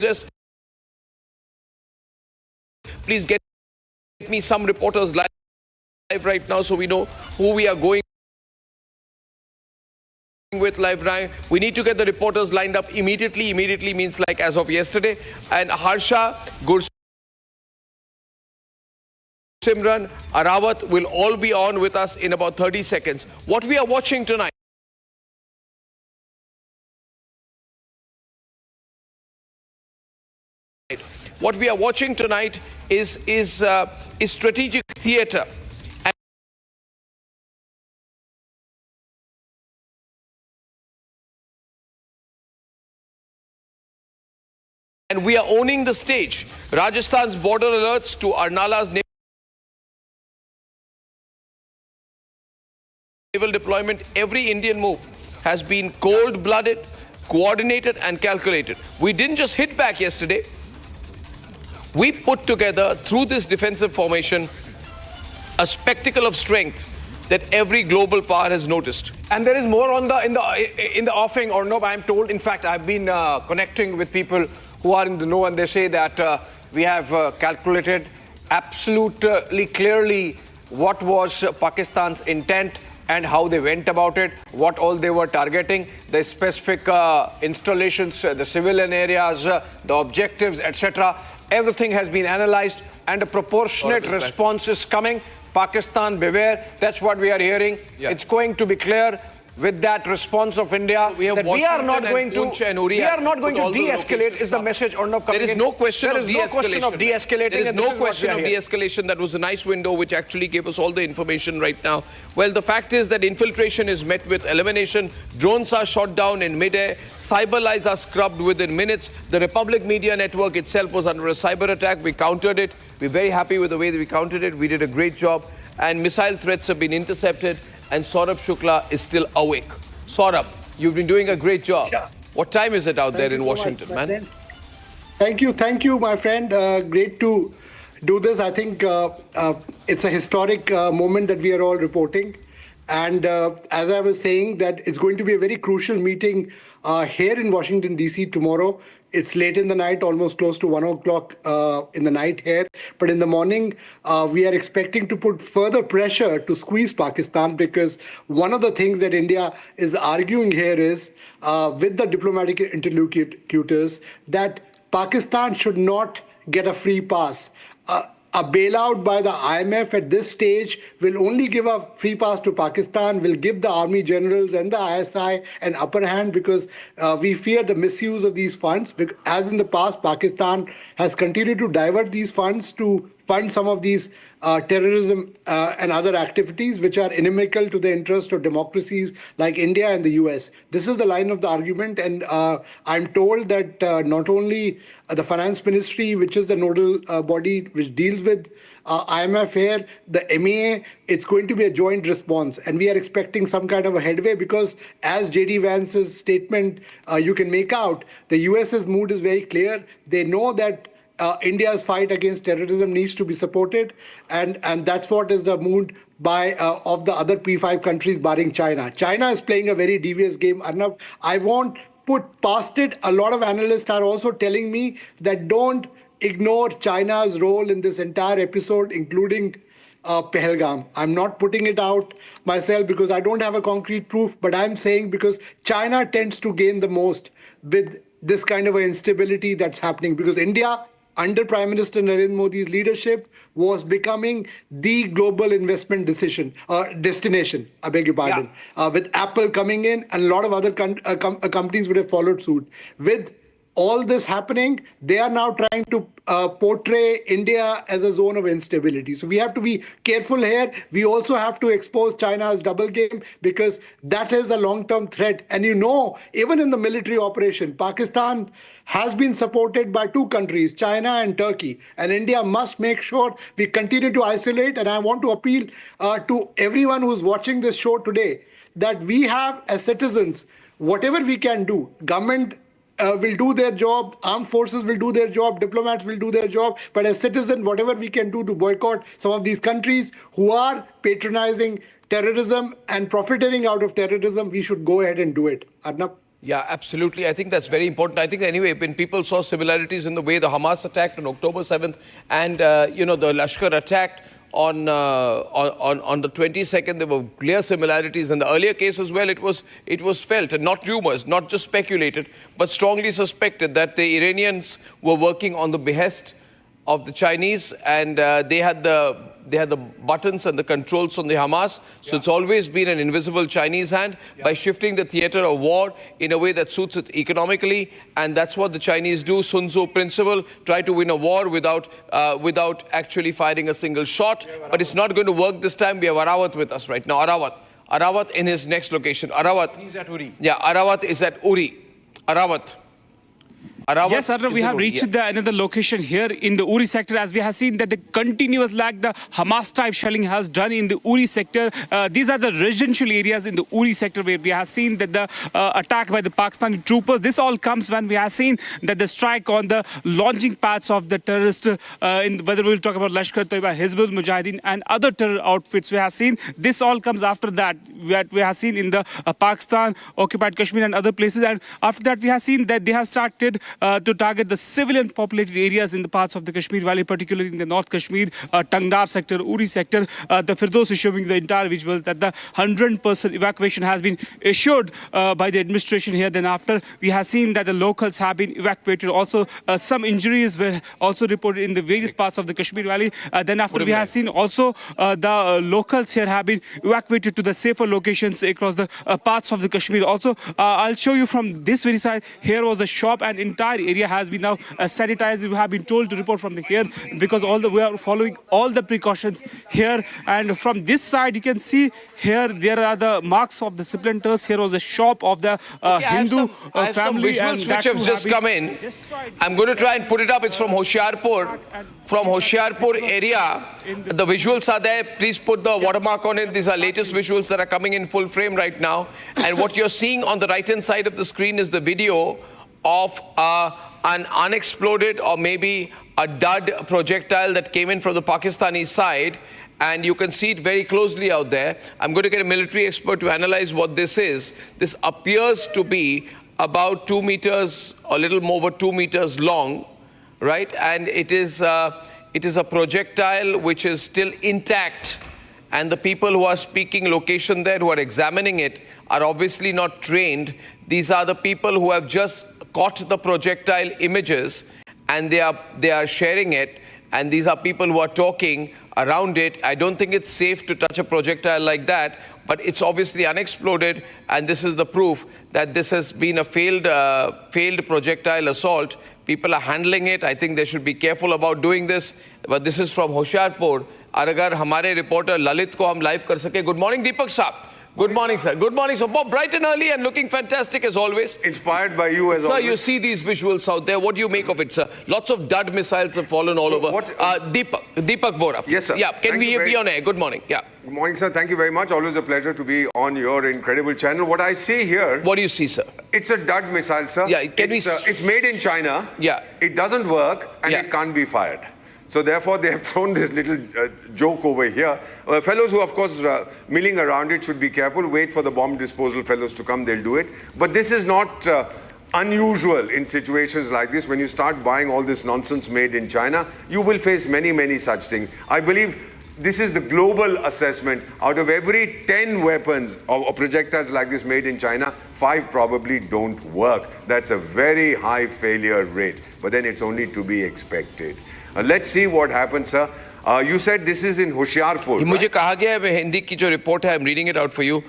just please get me some reporters live right now so we know who we are going with live now. We need to get the reporters lined up immediately. Immediately means like as of yesterday. And Harsha, Simran, Arawat will all be on with us in about 30 seconds. What we are watching tonight is strategic theatre. And we are owning the stage. Rajasthan's border alerts to Arnala's naval deployment. Every Indian move has been cold-blooded, coordinated and calculated. We didn't just hit back yesterday. We put together, through this defensive formation, a spectacle of strength that every global power has noticed. And there is more on in the offing, or no, I'm told. In fact, I've been connecting with people who are in the know, and they say that we have calculated absolutely clearly what was Pakistan's intent and how they went about it, what all they were targeting, the specific installations, the civilian areas, the objectives, etc. Everything has been analyzed and a proportionate response is coming. Pakistan, beware. That's what we are hearing. Yeah. It's going to be clear with that response of India we that we are not going to de-escalate is the message or not coming in. There is no question of de-escalating. There is no question of de-escalation. That was a nice window which actually gave us all the information right now. Well, the fact is that infiltration is met with elimination. Drones are shot down in mid-air. Cyber lies are scrubbed within minutes. The Republic Media Network itself was under a cyber attack. We countered it. We're very happy with the way that we countered it. We did a great job. And missile threats have been intercepted. And Saurabh Shukla is still awake. Saurabh, you've been doing a great job. Yeah. What time is it out there in Washington, man? Thank you, my friend. Great to do this. I think it's a historic moment that we are all reporting. And as I was saying, that it's going to be a very crucial meeting here in Washington, D.C. tomorrow. It's late in the night, almost close to 1 o'clock in the night here. But in the morning, we are expecting to put further pressure to squeeze Pakistan, because one of the things that India is arguing here is, with the diplomatic interlocutors, that Pakistan should not get a free pass. A bailout by the IMF at this stage will only give a free pass to Pakistan, will give the army generals and the ISI an upper hand, because we fear the misuse of these funds. As in the past, Pakistan has continued to divert these funds to fund some of these terrorism and other activities which are inimical to the interest of democracies like India and the US. This is the line of the argument, and I'm told that not only the Finance Ministry, which is the nodal body which deals with IMF here, the MEA, it's going to be a joint response. And we are expecting some kind of a headway, because as J.D. Vance's statement you can make out, the US's mood is very clear. They know that India's fight against terrorism needs to be supported, and that's what is the mood by of the other P5 countries barring China. China is playing a very devious game, Arnab. I won't put past it. A lot of analysts are also telling me that don't ignore China's role in this entire episode, including Pahalgam. I'm not putting it out myself because I don't have a concrete proof, but I'm saying because China tends to gain the most with this kind of instability that's happening, because India, under Prime Minister Narendra Modi's leadership, was becoming the global investment destination, I beg your pardon, with Apple coming in, and a lot of other companies would have followed suit. With all this happening, they are now trying to portray India as a zone of instability. So we have to be careful here. We also have to expose China's double game, because that is a long-term threat. And you know, even in the military operation, Pakistan has been supported by two countries, China and Turkey. And India must make sure we continue to isolate. And I want to appeal to everyone who's watching this show today, that we have, as citizens, whatever we can do, government will do their job, armed forces will do their job, diplomats will do their job, but as citizens, whatever we can do to boycott some of these countries who are patronizing terrorism and profiting out of terrorism, we should go ahead and do it. Arnab? Yeah, absolutely. I think that's very important. I think anyway, when people saw similarities in the way the Hamas attacked on October 7th and, the Lashkar attacked on the 22nd, there were clear similarities. In the earlier case as well, it was felt, and not rumors, not just speculated, but strongly suspected that the Iranians were working on the behest of the Chinese, and they had the buttons and the controls on the Hamas. So it's always been an invisible Chinese hand by shifting the theater of war in a way that suits it economically. And that's what the Chinese do. Sun Tzu principle, try to win a war without actually firing a single shot. But it's not going to work this time. We have Arawat with us right now. Arawat in his next location. He's at Uri. Yeah, Arawat is at Uri. Arawat. Yes, Arnav, we have reached another location here in the Uri sector, as we have seen that the continuous the Hamas-type shelling has done in the Uri sector. These are the residential areas in the Uri sector where we have seen that the attack by the Pakistani troopers. This all comes when we have seen that the strike on the launching pads of the terrorists, whether we'll talk about Lashkar Toiba, Hizbul Mujahideen and other terror outfits we have seen. This all comes after that we have seen in the Pakistan, occupied Kashmir and other places. And after that we have seen that they have started to target the civilian populated areas in the parts of the Kashmir Valley, particularly in the North Kashmir, Tangdar sector, Uri sector. The Firdaus is showing the entire visuals that the 100% evacuation has been assured by the administration here. Then after, we have seen that the locals have been evacuated. Also, some injuries were also reported in the various parts of the Kashmir Valley. Then after, we have seen also the locals here have been evacuated to the safer locations across the parts of the Kashmir. Also, I'll show you from this very side. Here was the shop, and entire area has been now sanitized. We have been told to report from here because we are following all the precautions here. And from this side, you can see here there are the marks of the splinters. Here was the shop of the Hindu I have family. some visuals which have just come in. I'm going to try and put it up. It's from Hoshiarpur. From Hoshiarpur area. The visuals are there. Please put the watermark on it. These are latest visuals that are coming in full frame right now. And what you're seeing on the right-hand side of the screen is the video of an unexploded or maybe a dud projectile that came in from the Pakistani side. And you can see it very closely out there. I'm going to get a military expert to analyze what this is. This appears to be about 2 meters, a little more over 2 meters long, right? And it is a projectile which is still intact. And the people who are speaking location there, who are examining it, are obviously not trained. These are the people who have just caught the projectile images and they are sharing it. And these are people who are talking around it. I don't think it's safe to touch a projectile like that, but it's obviously unexploded. And this is the proof that this has been a failed projectile assault. People are handling it. I think they should be careful about doing this. But this is from Hoshiarpur. और अगर हमारे reporter Lalit को हम live कर सके. Good morning, Deepak साहब. Good morning, sir. Good morning. So, Bob, bright and early and looking fantastic as always. Inspired by you as always. Sir, you see these visuals out there. What do you make of it, sir? Lots of dud missiles have fallen all over. Deepak Vora. Yes, sir. Yeah, can we be on air? Good morning. Yeah. Good morning, sir. Thank you very much. Always a pleasure to be on your incredible channel. What I see here... What do you see, sir? It's a dud missile, sir. Yeah, it's made in China. Yeah. It doesn't work and it can't be fired. So therefore, they have thrown this little joke over here. Fellows who, of course, milling around it should be careful. Wait for the bomb disposal fellows to come. They'll do it. But this is not unusual in situations like this. When you start buying all this nonsense made in China, you will face many, many such things. I believe this is the global assessment. Out of every 10 weapons or projectiles like this made in China, 5 probably don't work. That's a very high failure rate. But then it's only to be expected. Let's see what happens, sir. You said this is in Hoshiarpur. मुझे कहा गया है हिंदी की जो report है, I'm reading it out for you.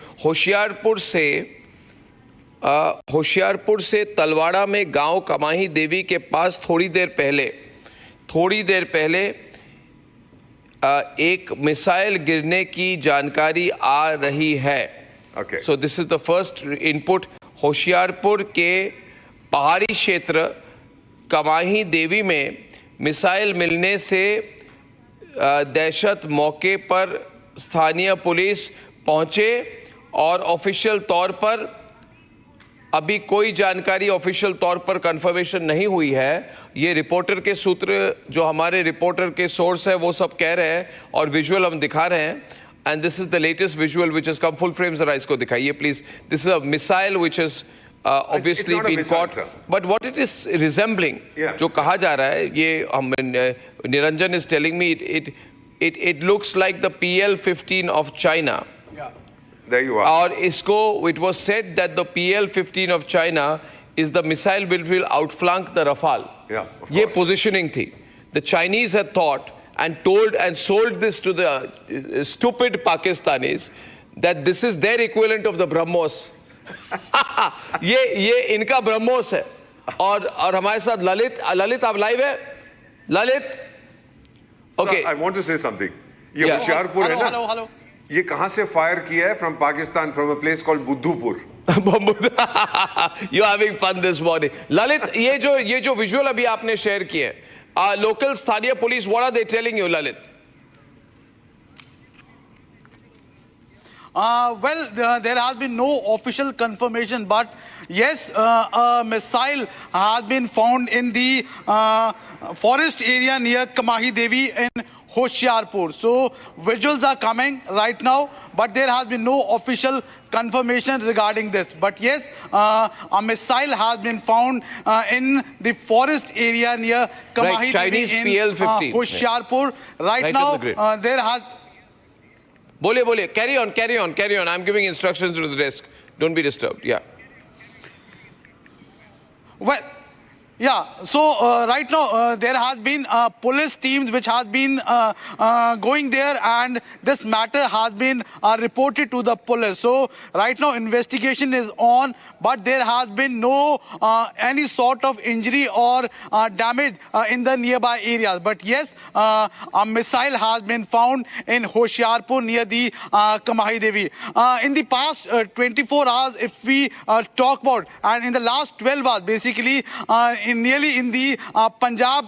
Hoshiarpur से तलवाड़ा में गांव कमाही देवी के पास थोड़ी देर पहले एक मिसाइल गिरने की जानकारी आ रही है. Okay. So this is the first input. Hoshiarpur के पहाड़ी क्षेत्र कमाही देवी में मिसाइल मिलने से दहशत. मौके पर स्थानीय पुलिस पहुंचे और ऑफिशियल तौर पर अभी कोई जानकारी ऑफिशियल तौर पर कंफर्मेशन नहीं हुई है. ये रिपोर्टर के सूत्र, जो हमारे रिपोर्टर के सोर्स है, वो सब कह रहे हैं और विजुअल हम दिखा रहे हैं. And this is the latest visual which is come full frame. जरा इसको दिखाइए please. This is a missile which is obviously not a been missile, caught. sir. But what it is resembling, जो कहा जा रहा है, ये Niranjan is telling me it looks like the PL-15 of China. There you are. Or it was said that the PL-15 of China is the missile which will outflank the Rafale. Yeah, of ये course. positioning थी. The Chinese had thought and told and sold this to the stupid Pakistanis that this is their equivalent of the BrahMos. ये इनका ब्रह्मोस है और हमारे साथ ललित आप live है Lalit Okay. I want to say something. ये Yeah. होशियारपुर है ना? Hello. ये कहाँ से फायर किया है? From Pakistan, from a place called बुद्धूपुर. You're having fun this morning. Lalit ये जो विजुअल अभी आपने शेयर किए लोकल स्थानीय police what are they telling you Lalit? There has been no official confirmation, but yes, a missile has been found in the forest area near Kamahi Devi in Hoshiarpur. So visuals are coming right now, but there has been no official confirmation regarding this. But yes, a missile has been found in the forest area near Kamahi Chinese Devi in PL-15. Hoshiarpur. Right on now, the grid. there has... बोलिए carry on. I'm giving instructions to the desk. Don't be disturbed. Yeah. Well, yeah, so right now there has been police teams which has been going there, and this matter has been reported to the police. So right now investigation is on, but there has been no any sort of injury or damage in the nearby areas. But yes, a missile has been found in Hoshiarpur near the Kamahi Devi. In the past 24 hours, if we talk about, and in the last 12 hours, basically nearly in the Punjab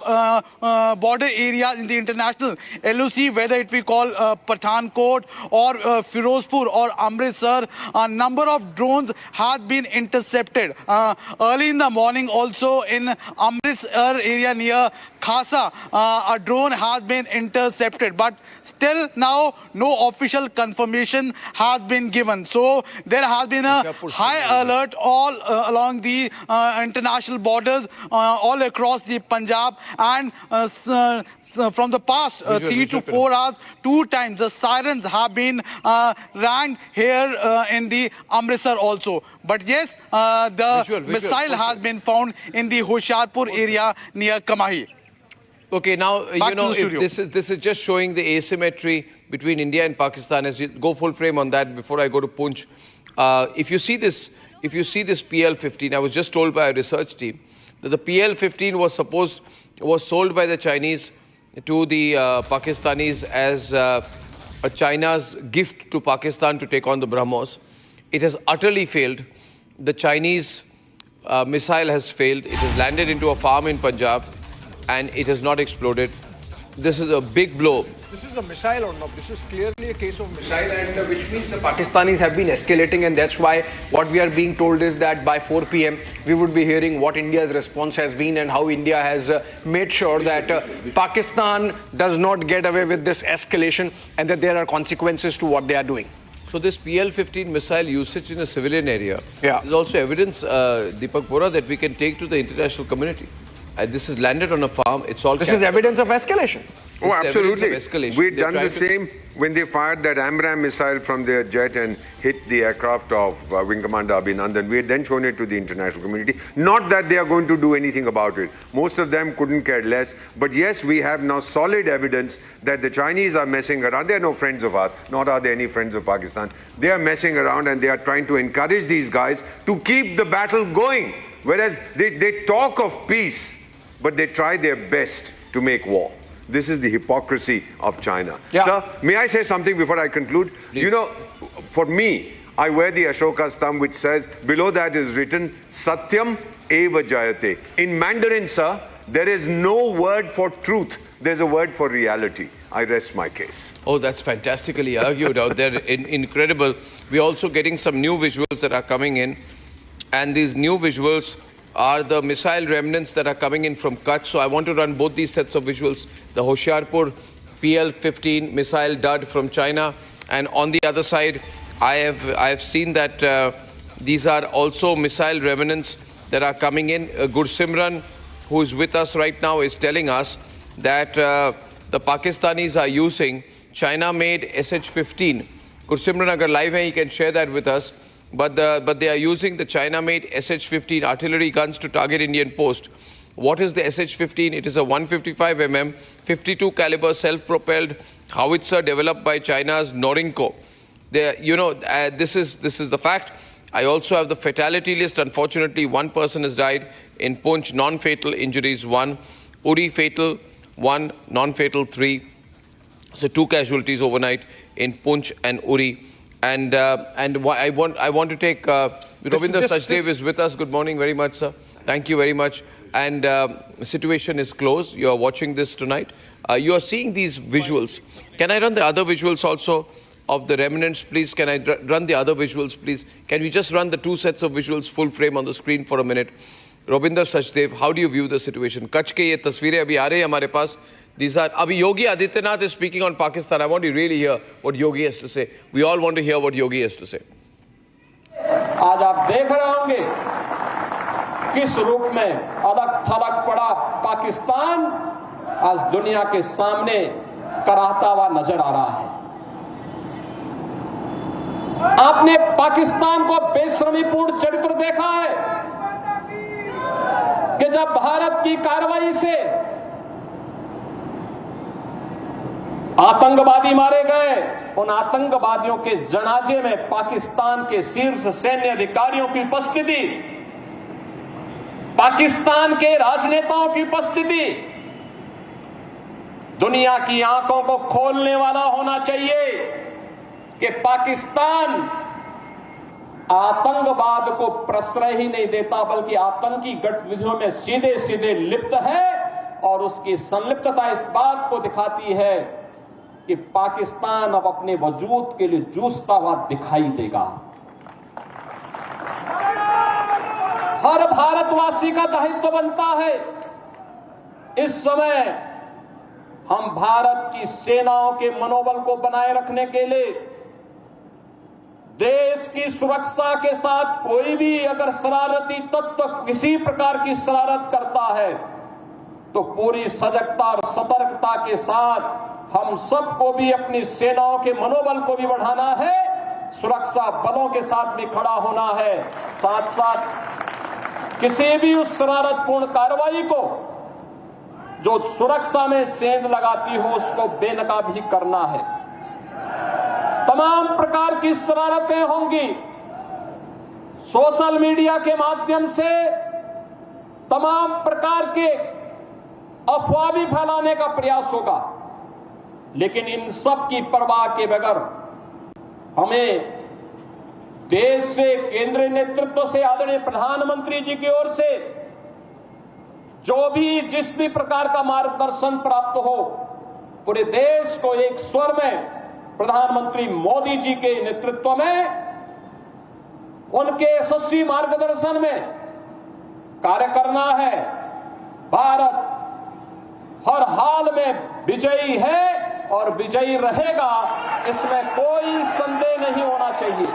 border areas in the international LOC, whether it we call Pathankot or Firozpur or Amritsar, a number of drones had been intercepted. Early in the morning also in Amritsar area near Khasa, a drone has been intercepted, but still now no official confirmation has been given. So there has been a high alert all along the international borders, all across the Punjab, and from the past 3 to 4 hours, 2 times the sirens have been rang here in the Amritsar also. But yes, the missile has been found in the Hoshiarpur area near Kamahi. Okay, now, this is just showing the asymmetry between India and Pakistan. As you go full frame on that before I go to Poonch. If you see this PL-15, I was just told by a research team that the PL-15 was sold by the Chinese to the Pakistanis as China's gift to Pakistan to take on the BrahMos. It has utterly failed. The Chinese missile has failed. It has landed into a farm in Punjab, and it has not exploded. This is a big blow. This is a missile or not? This is clearly a case of missile, and which means the Pakistanis have been escalating, and that's why what we are being told is that by 4 p.m. we would be hearing what India's response has been and how India has made sure that Pakistan does not get away with this escalation and that there are consequences to what they are doing. So this PL-15 missile usage in a civilian area is also evidence, Deepak Bora, that we can take to the international community. And this is landed on a farm. It's all. This is evidence of escalation. Oh, absolutely. We've They're done the same when they fired that AMRAAM missile from their jet and hit the aircraft of Wing Commander Abhinandan. We had then shown it to the international community. Not that they are going to do anything about it. Most of them couldn't care less. But yes, we have now solid evidence that the Chinese are messing around. They are no friends of ours, nor are they any friends of Pakistan. They are messing around, and they are trying to encourage these guys to keep the battle going. Whereas they talk of peace, but they try their best to make war. This is the hypocrisy of China. Yeah. Sir, may I say something before I conclude? Please. You know, for me, I wear the Ashoka's thumb, which says, below that is written, Satyam eva jayate. In Mandarin, sir, there is no word for truth. There's a word for reality. I rest my case. Oh, that's fantastically argued out there. Incredible. We're also getting some new visuals that are coming in. And these new visuals are the missile remnants that are coming in from Kutch. So I want to run both these sets of visuals. The Hoshiarpur PL-15 missile dud from China. And on the other side, I have seen that These are also missile remnants that are coming in. Gursimran, who is with us right now, is telling us that the Pakistanis are using China-made SH-15. Gursimran, agar live hai, he can share that with us. But they are using the China-made SH-15 artillery guns to target Indian post. What is the SH-15? It is a 155 mm, 52 caliber self-propelled howitzer developed by China's Norinco. This is the fact. I also have the fatality list. Unfortunately, one person has died in Poonch, non-fatal injuries 1, Uri fatal 1, non-fatal 3. So 2 casualties overnight in Poonch and Uri. And I want to take Ravinder Sachdev is with us. Good morning very much, sir. Thank you very much. And the situation is close. You are watching this tonight. You are seeing these visuals. Can I run the other visuals also of the remnants, please? Can I run the other visuals, please? Can we just run the 2 sets of visuals full frame on the screen for a minute? Ravinder Sachdev, how do you view the situation? Kutch ke ye tasveerein abhi aa rahi hai hamare paas. These are, abhi Yogi Adityanath is speaking on Pakistan. I want to really hear what Yogi has to say. We all want to hear what Yogi has to say. आज आप देख रहे होंगे किस रूप में अलग थलग पड़ा पाकिस्तान आज दुनिया के सामने कराहता हुआ नजर आ रहा है। आपने पाकिस्तान को बेशर्मीपूर्ण चरित्र देखा है कि जब भारत की कार्रवाई से आतंकवादी मारे गए, उन आतंकवादियों के जनाजे में पाकिस्तान के शीर्ष सैन्य अधिकारियों की उपस्थिति, पाकिस्तान के राजनेताओं की उपस्थिति दुनिया की आंखों को खोलने वाला होना चाहिए कि पाकिस्तान आतंकवाद को प्रश्रय ही नहीं देता बल्कि आतंकी गतिविधियों में सीधे सीधे लिप्त है, और उसकी संलिप्तता इस बात को दिखाती है कि पाकिस्तान अब अपने वजूद के लिए जूझता हुआ दिखाई देगा। हर भारतवासी का दायित्व बनता है इस समय हम भारत की सेनाओं के मनोबल को बनाए रखने के लिए देश की सुरक्षा के साथ कोई भी अगर शरारती तत्व किसी प्रकार की शरारत करता है तो पूरी सजगता और सतर्कता के साथ हम सबको भी अपनी सेनाओं के मनोबल को भी बढ़ाना है, सुरक्षा बलों के साथ भी खड़ा होना है, साथ साथ किसी भी उस शरारतपूर्ण कार्रवाई को जो सुरक्षा में सेंध लगाती हो उसको बेनकाब भी करना है। तमाम प्रकार की शरारतें होंगी, सोशल मीडिया के माध्यम से तमाम प्रकार के अफवाह भी फैलाने का प्रयास होगा, लेकिन इन सब की परवाह के बगैर हमें देश से, केंद्रीय नेतृत्व से, आदरणीय प्रधानमंत्री जी की ओर से जो भी जिस भी प्रकार का मार्गदर्शन प्राप्त हो, पूरे देश को एक स्वर में प्रधानमंत्री मोदी जी के नेतृत्व में उनके यशस्वी मार्गदर्शन में कार्य करना है। भारत हर हाल में विजयी है और विजयी रहेगा, इसमें कोई संदेह नहीं होना चाहिए।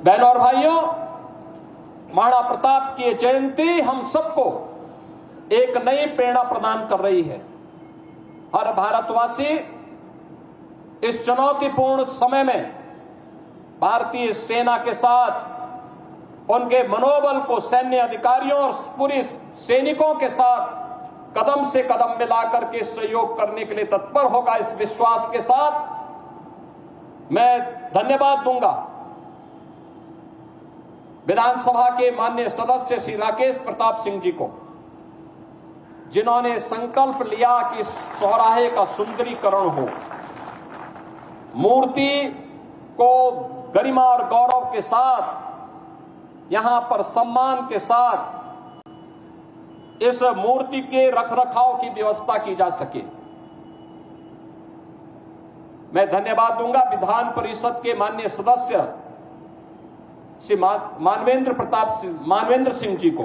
बहनों और भाइयों, महाराणा प्रताप की जयंती हम सबको एक नई प्रेरणा प्रदान कर रही है। हर भारतवासी इस चुनौतीपूर्ण समय में भारतीय सेना के साथ उनके मनोबल को सैन्य अधिकारियों और पूरी सैनिकों के साथ कदम से कदम मिलाकर के सहयोग करने के लिए तत्पर होगा। इस विश्वास के साथ मैं धन्यवाद दूंगा विधानसभा के माननीय सदस्य श्री राकेश प्रताप सिंह जी को, जिन्होंने संकल्प लिया कि चौराहे का सुंदरीकरण हो, मूर्ति को गरिमा और गौरव के साथ, यहां पर सम्मान के साथ इस मूर्ति के रखरखाव की व्यवस्था की जा सके। मैं धन्यवाद दूंगा विधान परिषद के माननीय सदस्य श्री मानवेंद्र सिंह जी को,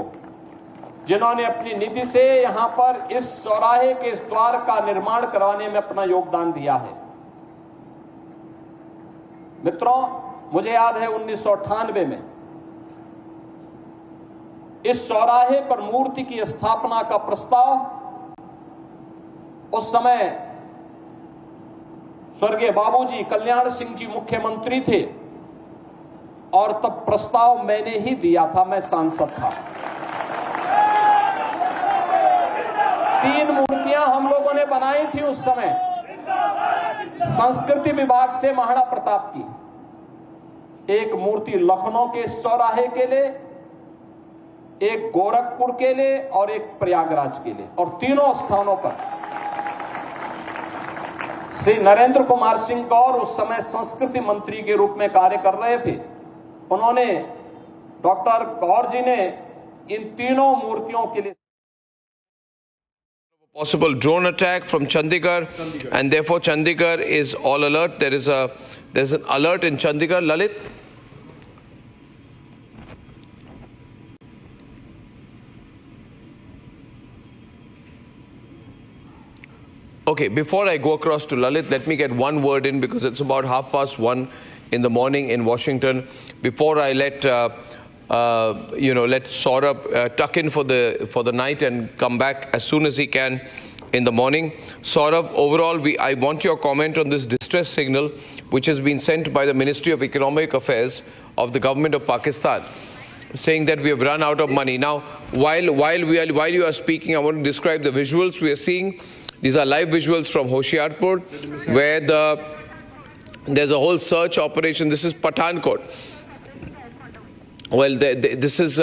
जिन्होंने अपनी निधि से यहां पर इस चौराहे के इस द्वार का निर्माण करवाने में अपना योगदान दिया है। मित्रों, मुझे याद है 1998 में इस चौराहे पर मूर्ति की स्थापना का प्रस्ताव उस समय स्वर्गीय बाबूजी कल्याण सिंह जी मुख्यमंत्री थे और तब प्रस्ताव मैंने ही दिया था, मैं सांसद था। 3 मूर्तियां हम लोगों ने बनाई थी उस समय, संस्कृति विभाग से महाराणा प्रताप की, एक मूर्ति लखनऊ के चौराहे के लिए, एक गोरखपुर के लिए और एक प्रयागराज के लिए, और तीनों स्थानों पर श्री नरेंद्र कुमार सिंह गौर उस समय संस्कृति मंत्री के रूप में कार्य कर रहे थे। उन्होंने, डॉक्टर गौर जी ने इन तीनों मूर्तियों के लिए possible drone attack from Chandigarh, and therefore Chandigarh is all alert. There's an alert in Chandigarh. Lalit? Okay, before I go across to Lalit, let me get one word in because it's about 1:30 in the morning in Washington. Before I let let Saurabh tuck in for the night and come back as soon as he can in the morning. Saurabh, overall, I want your comment on this distress signal which has been sent by the Ministry of Economic Affairs of the government of Pakistan, saying that we have run out of money. Now, while you are speaking, I want to describe the visuals we are seeing. These are live visuals from Hoshiarpur, where there's a whole search operation. This is Pathankot. Well, this is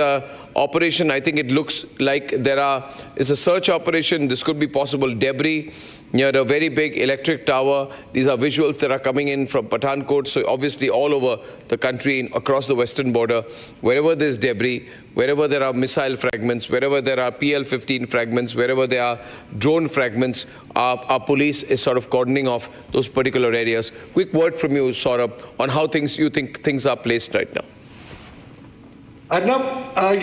operation. I think it looks like it's a search operation. This could be possible debris near a very big electric tower. These are visuals that are coming in from Pathankot. So obviously all over the country, across the western border, wherever there's debris, wherever there are missile fragments, wherever there are PL-15 fragments, wherever there are drone fragments, our police is sort of cordoning off those particular areas. Quick word from you, Saurabh, on how you think things are placed right now. Arnab,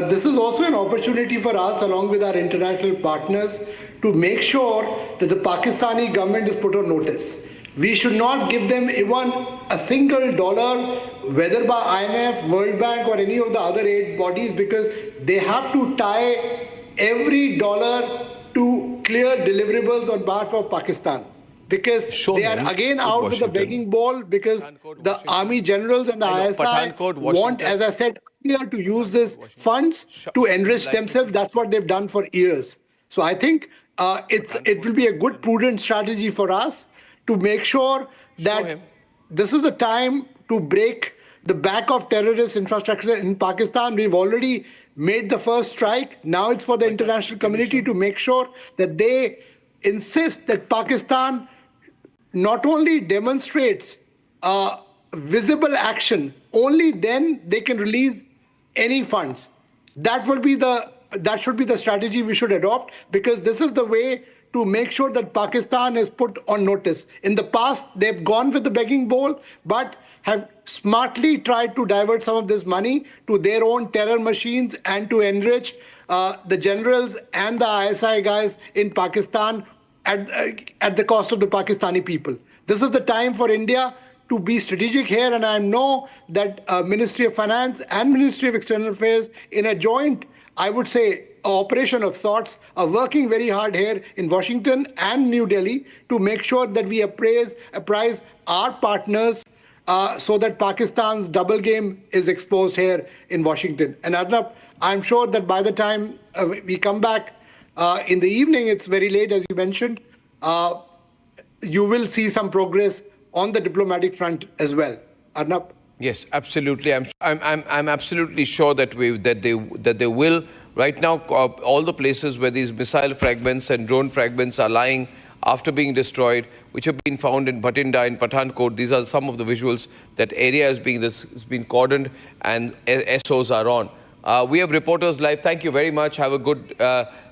this is also an opportunity for us, along with our international partners, to make sure that the Pakistani government is put on notice. We should not give them even a single dollar, whether by IMF, World Bank or any of the other aid bodies, because they have to tie every dollar to clear deliverables on behalf of Pakistan. Because they are again out with the begging ball, because the army generals and the ISI want, as I said earlier, to use these funds to enrich themselves. That's what they've done for years. So I think it will be a good, prudent strategy for us to make sure that this is the time to break the back of terrorist infrastructure in Pakistan. We've already made the first strike. Now it's for the international community to make sure that they insist that Pakistan not only demonstrates visible action, only then they can release any funds. That should be the strategy we should adopt, because this is the way to make sure that Pakistan is put on notice. In the past, they've gone with the begging bowl, but have smartly tried to divert some of this money to their own terror machines and to enrich the generals and the ISI guys in Pakistan at the cost of the Pakistani people. This is the time for India to be strategic here, and I know that Ministry of Finance and Ministry of External Affairs, in a joint, I would say, operation of sorts, are working very hard here in Washington and New Delhi to make sure that we apprise our partners so that Pakistan's double game is exposed here in Washington. And Arnab, I'm sure that by the time we come back in the evening, it's very late, as you mentioned, you will see some progress on the diplomatic front as well. Arnab? Yes, absolutely. I'm absolutely sure that they will. Right now, all the places where these missile fragments and drone fragments are lying after being destroyed, which have been found in Bhatinda, in Pathankot, these are some of the visuals. That area has been cordoned and SOs are on. We have reporters live. Thank you very much. Have a good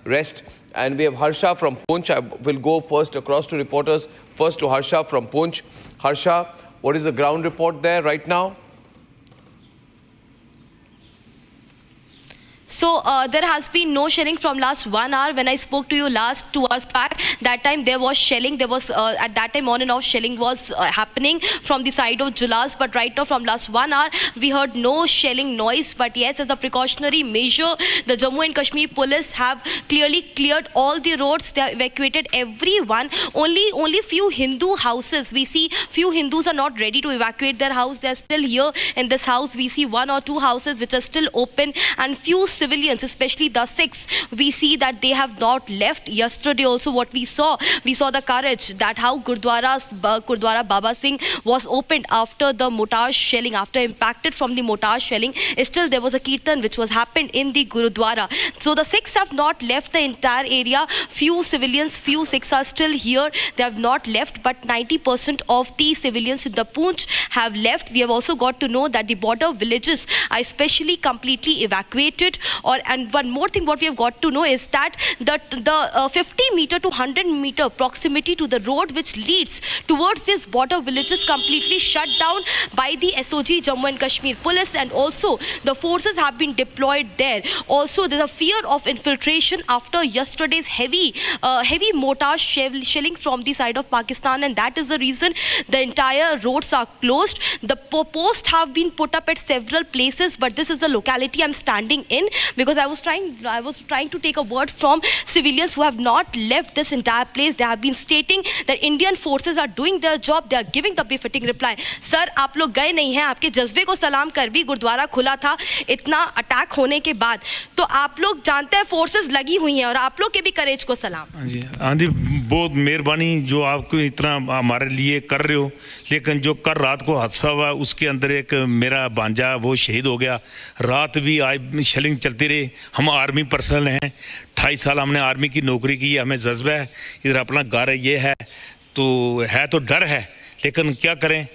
rest. And we have Harsha from Poonch. I will go first across to reporters. First to Harsha from Poonch. Harsha, what is the ground report there right now? So there has been no shelling from last 1 hour. When I spoke to you last 2 hours back, that time there was shelling. There was at that time on and off shelling was happening from the side of Julas. But right now from last 1 hour, we heard no shelling noise. But yes, as a precautionary measure, the Jammu and Kashmir police have clearly cleared all the roads. They have evacuated everyone. Only few Hindu houses. We see few Hindus are not ready to evacuate their house. They are still here in this house. We see 1 or 2 houses which are still open, and few civilians, especially the Sikhs, we see that they have not left. Yesterday also what we saw the courage that how Gurdwara Baba Singh was opened after the mortar shelling, after impacted from the mortar shelling. Still there was a kirtan which was happened in the Gurudwara. So the Sikhs have not left the entire area. Few civilians, few Sikhs are still here. They have not left, but 90% of the civilians in the Poonch have left. We have also got to know that the border villages are especially completely evacuated. And one more thing what we have got to know is that the 50 meter to 100 meter proximity to the road which leads towards these border villages completely shut down by the SOG Jammu and Kashmir police, and also the forces have been deployed there. Also there's a fear of infiltration after yesterday's heavy mortar shelling from the side of Pakistan, and that is the reason the entire roads are closed. The posts have been put up at several places, but this is the locality I'm standing in, because I was trying to take a word from civilians who have not left this entire place. They have been stating that Indian forces are doing their job. They are giving the befitting reply. Sir, आप लोग गए नहीं हैं, आपके जज्बे को सलाम कर भी गुरुद्वारा खुला था इतना अटैक होने के बाद, तो आप लोग जानते हैं फोर्सेस लगी हुई हैं, और आप लोग के भी करेज को सलाम। हाँ जी, बहुत मेहरबानी जो आपको इतना हमारे लिए कर रहे हो। लेकिन जो कल रात को हादसा हुआ उसके अंदर एक मेरा भांजा वो शहीद हो गया। रात भी आज शेलिंग चलती रही। हम आर्मी पर्सनल हैं, 28 साल हमने आर्मी की नौकरी की है, हमें जज्बा है, इधर अपना घर है, ये है तो डर है, लेकिन क्या करें,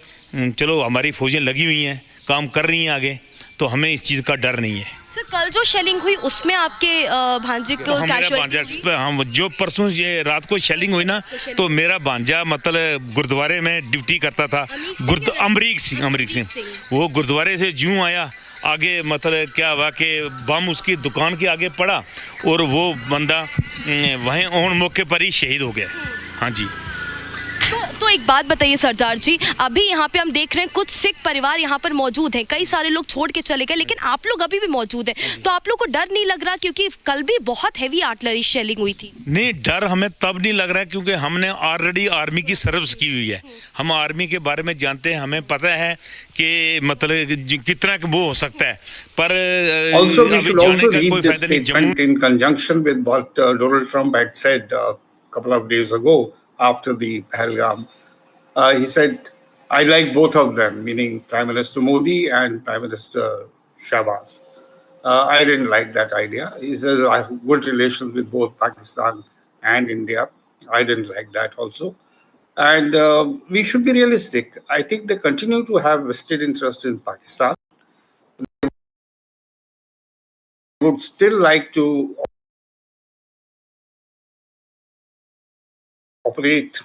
चलो हमारी फौजें लगी हुई हैं, काम कर रही हैं आगे, तो हमें इस चीज़ का डर नहीं है। सर, कल जो शेलिंग हुई उसमें आपके भांजे को हम जो परसों ये रात को शेलिंग हुई ना, तो मेरा भांजा मतलब गुरुद्वारे में ड्यूटी करता था, अमरीक सिंह, वो गुरुद्वारे से जूं आया, आगे मतलब क्या हुआ कि बम उसकी दुकान के आगे पड़ा और वो बंदा वहीं ऑन मौके पर ही शहीद हो गया। हाँ जी। तो एक बात बताइए सरदार जी, अभी यहाँ पे हम देख रहे हैं कुछ सिख परिवार यहाँ पर मौजूद हैं, कई सारे लोग छोड़ के चले गए, लेकिन आप लोग अभी भी मौजूद हैं, तो आप लोग को डर नहीं लग रहा? क्योंकि कल भी बहुत हेवी आर्टिलरी शेलिंग हुई थी। नहीं, डर हमें तब नहीं लग रहा है क्योंकि हमने ऑलरेडी आर्मी की सर्विस की हुई है, हम आर्मी के बारे में जानते हैं, हमें पता है कि मतलब कितना वो हो सकता है। पर also we should also read this statement in conjunction with what Donald Trump had said a couple of days ago after the Pahalgam. He said, I like both of them, meaning Prime Minister Modi and Prime Minister Shahbaz. I didn't like that idea. He says, I have good relations with both Pakistan and India. I didn't like that also. And we should be realistic. I think they continue to have vested interest in Pakistan. They would still like to operate